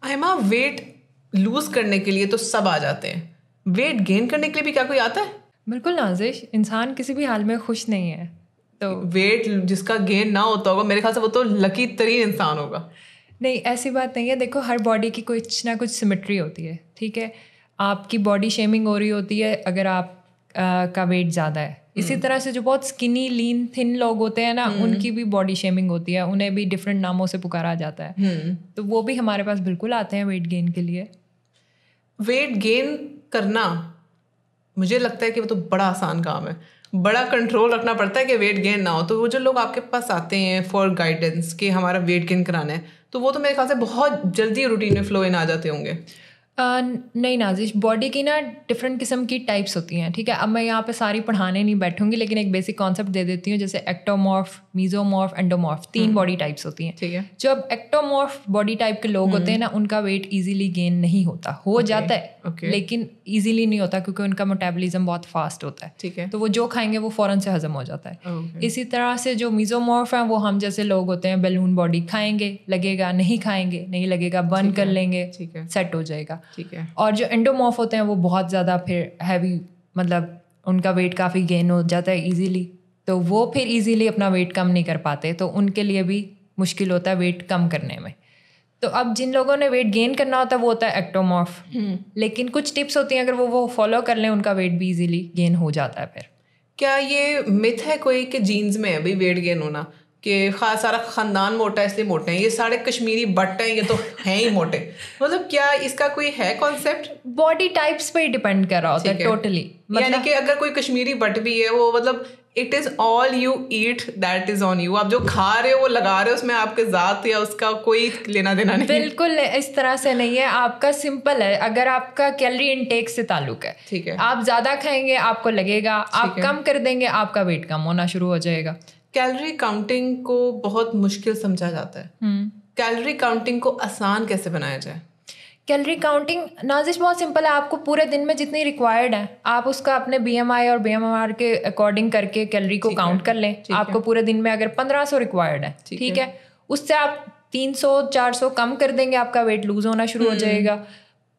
Aima, weight lose करने के लिए तो सब आ जाते हैं, वेट गेन करने के लिए भी क्या कोई आता है? बिल्कुल नाजिश, इंसान किसी भी हाल में खुश नहीं है। तो वेट जिसका गेन ना होता होगा, मेरे ख्याल से वो तो लकी तरीन इंसान होगा। नहीं, ऐसी बात नहीं है। देखो, हर बॉडी की कुछ ना कुछ सिमेट्री होती है, ठीक है। आपकी बॉडी शेमिंग हो रही होती है अगर आप का वेट ज़्यादा है। इसी तरह से जो बहुत स्किनी लीन थिन लोग होते हैं ना, उनकी भी बॉडी शेमिंग होती है, उन्हें भी डिफरेंट नामों से पुकारा जाता है। तो वो भी हमारे पास बिल्कुल आते हैं वेट गेन के लिए। वेट गेन करना मुझे लगता है कि वो तो बड़ा आसान काम है, बड़ा कंट्रोल रखना पड़ता है कि वेट गेन ना हो। तो वो जो लोग आपके पास आते हैं फॉर गाइडेंस कि हमारा वेट गेन कराना है, तो वो तो मेरे ख्याल से बहुत जल्दी रूटीन में फ्लो इन आ जाते होंगे। नहीं नाजिश, बॉडी की ना डिफरेंट किस्म की टाइप्स होती हैं, ठीक है। अब मैं यहाँ पे सारी पढ़ाने नहीं बैठूंगी, लेकिन एक बेसिक कॉन्सेप्ट दे देती हूँ। जैसे ectomorph, mesomorph, endomorph, 3 body types होती हैं, ठीक है। जो अब एक्टोमॉर्फ बॉडी टाइप के लोग होते हैं ना, उनका वेट इजीली गेन नहीं होता, हो जाता है लेकिन इजीली नहीं होता, क्योंकि उनका मेटाबॉलिज्म बहुत फास्ट होता है, ठीक है। तो वो जो खाएंगे वो फौरन से हजम हो जाता है। इसी तरह से जो मीजोमॉर्फ हैं, वो हम जैसे लोग होते हैं, बैलून बॉडी, खाएंगे लगेगा, नहीं खाएंगे नहीं लगेगा, बर्न कर लेंगे, सेट हो जाएगा, ठीक है। और जो एंडोमॉर्फ होते हैं वो बहुत ज़्यादा फिर हैवी, मतलब उनका वेट काफ़ी गेन हो जाता है इजीली, तो वो फिर इजीली अपना वेट कम नहीं कर पाते, तो उनके लिए भी मुश्किल होता है वेट कम करने में। तो अब जिन लोगों ने वेट गेन करना होता है वो होता है एक्टोमॉर्फ, लेकिन कुछ टिप्स होती हैं, अगर वो फॉलो कर लें, उनका वेट भी इजीली गेन हो जाता है। फिर क्या ये मिथ है कोई कि जीन्स में है भाई वेट गेन होना, कि सारा खानदान मोटा है इसलिए मोटे हैं, ये सारे कश्मीरी बट हैं ये तो हैं ही मोटे? मतलब क्या इसका कोई है कॉन्सेप्ट? बॉडी टाइप्स पे ही डिपेंड कर रहा होता है टोटली। यानी कि अगर कोई कश्मीरी बट भी है, वो मतलब it is all you eat that is on you, आप जो खा रहे हो वो लगा रहे हो, उसमें आपके जात या उसका कोई लेना देना नहीं। बिल्कुल इस तरह से नहीं है, आपका सिंपल है। अगर आपका कैलोरी इनटेक से ताल्लुक है, ठीक है, आप ज्यादा खाएंगे आपको लगेगा, आप कम कर देंगे आपका वेट कम होना शुरू हो जाएगा। कैलोरी काउंटिंग को बहुत मुश्किल समझा जाता है, कैलोरी काउंटिंग को आसान कैसे बनाया जाए? कैलोरी काउंटिंग नाजिश बहुत सिंपल है। आपको पूरे दिन में जितनी रिक्वायर्ड है, आप उसका अपने BMI और BMR के अकॉर्डिंग करके कैलोरी को काउंट कर लें। आपको पूरे दिन में अगर 1500 रिक्वायर्ड है, ठीक है, उससे आप 300-400 कम कर देंगे, आपका वेट लूज होना शुरू हो जाएगा।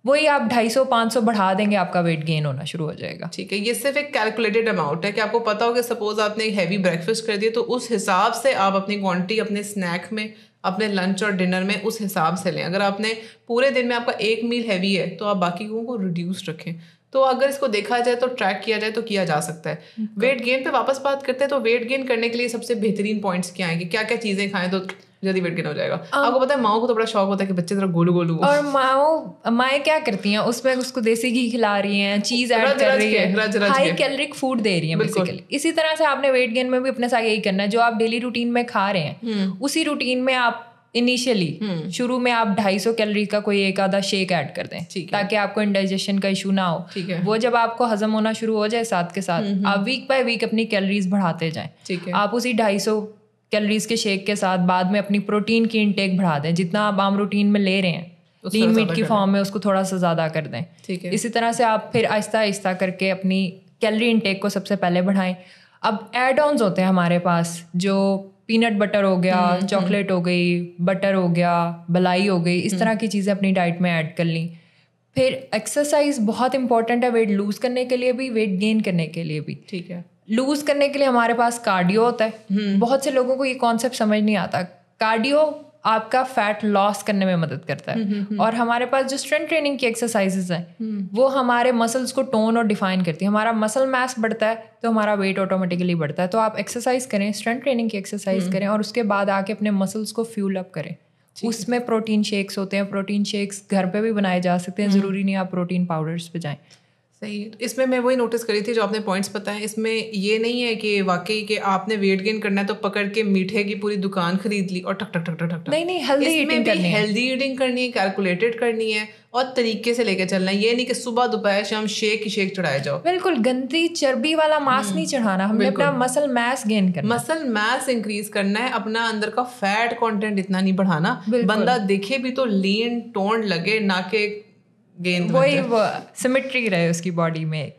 वही आप 250-500 बढ़ा देंगे, आपका वेट गेन होना शुरू हो जाएगा। ठीक है, ये सिर्फ एक कैलकुलेटेड अमाउंट है कि आपको पता हो कि सपोज आपने एक हैवी ब्रेकफास्ट कर दिया, तो उस हिसाब से आप अपनी क्वांटिटी अपने स्नैक में, अपने लंच और डिनर में उस हिसाब से लें। अगर आपने पूरे दिन में आपका एक मील हैवी है, तो आप बाकी को रिड्यूस रखें। तो अगर इसको देखा जाए तो ट्रैक किया जाए तो किया जा सकता है। वेट गेन पे वापस बात करते हैं, तो वेट गेन करने के लिए सबसे बेहतरीन पॉइंट्स क्या हैं कि क्या क्या चीज़ें खाएं तो जल्दी वेट गेन हो जाएगा? आपको पता है माओ को तो बड़ा शौक होता है कि बच्चे जरा गोलू गोलू, और माएँ क्या करती हैं, उसमें उसको देसी घी खिला रही हैं, चीज ऐड कर रही है, हाई कैलोरिक फूड दे रही हैं बेसिकली। इसी तरह से आपने वेट गेन में भी अपने साथ यही करना है, जो आप डेली रूटीन में खा रहे हैं उसी रूटीन में आप इनिशियली शुरू में आप 250 कैलोरी का कोई एक आधा शेक ऐड कर दें, ताकि आपको इंडाइजेशन का इशू ना हो। वो जब आपको हजम होना शुरू हो जाए, साथ के साथ आप वीक बाय वीक अपनी कैलोरीज बढ़ाते जाएं। आप उसी 250 कैलोरीज के शेक के साथ बाद में अपनी प्रोटीन की इंटेक बढ़ा दें। जितना आप आम रूटीन में ले रहे हैं लीन मीट की फॉर्म में, उसको थोड़ा सा ज़्यादा कर दें। इसी तरह से आप फिर आहिस्ता आहिस्ता करके अपनी कैलोरी इंटेक को सबसे पहले बढ़ाएं। अब एड ऑन्स होते हैं हमारे पास, जो पीनट बटर हो गया, चॉकलेट हो गई, बटर हो गया, मलाई हो गई, इस तरह की चीज़ें अपनी डाइट में ऐड कर ली। फिर एक्सरसाइज बहुत इंपॉर्टेंट है वेट लूज करने के लिए भी, वेट गेन करने के लिए भी। ठीक है, लूज करने के लिए हमारे पास कार्डियो होता है। बहुत से लोगों को ये कॉन्सेप्ट समझ नहीं आता। कार्डियो आपका फैट लॉस करने में मदद करता है, और हमारे पास जो स्ट्रेंथ ट्रेनिंग की एक्सरसाइजेज हैं वो हमारे मसल्स को टोन और डिफाइन करती है। हमारा मसल मास बढ़ता है तो हमारा वेट ऑटोमेटिकली बढ़ता है। तो आप एक्सरसाइज करें, स्ट्रेंथ ट्रेनिंग की एक्सरसाइज करें, और उसके बाद आके अपने मसल्स को फ्यूल अप करें। उसमें प्रोटीन शेक्स होते हैं, प्रोटीन शेक्स घर पे भी बनाए जा सकते हैं, ज़रूरी नहीं आप प्रोटीन पाउडर्स पे जाएं। सही। इसमें मैं वही नोटिस करी थी जो आपने पॉइंट्स बताए, इसमें ये नहीं है कि वाकई कि आपने वेट गेन करना है तो पकड़ के मीठे की पूरी दुकान खरीद ली और टक टक टक टक टक। नहीं, हेल्दी ईटिंग करनी है, हेल्दी ईटिंग करनी है, कैलकुलेटेड करनी है, और तरीके से लेके चलना है। ये नहीं कि सुबह दोपहर शाम शेक ही शेक चढ़ाए जाओ। बिल्कुल गंदी चर्बी वाला मांस नहीं चढ़ाना, हमने अपना मसल मास गेन करना, मसल मास इंक्रीज करना है। अपना अंदर का फैट कंटेंट इतना नहीं बढ़ाना, बंदा देखे भी तो लीन टोन्ड लगे, ना के गेंद, वही सिमेट्री रहे उसकी बॉडी में।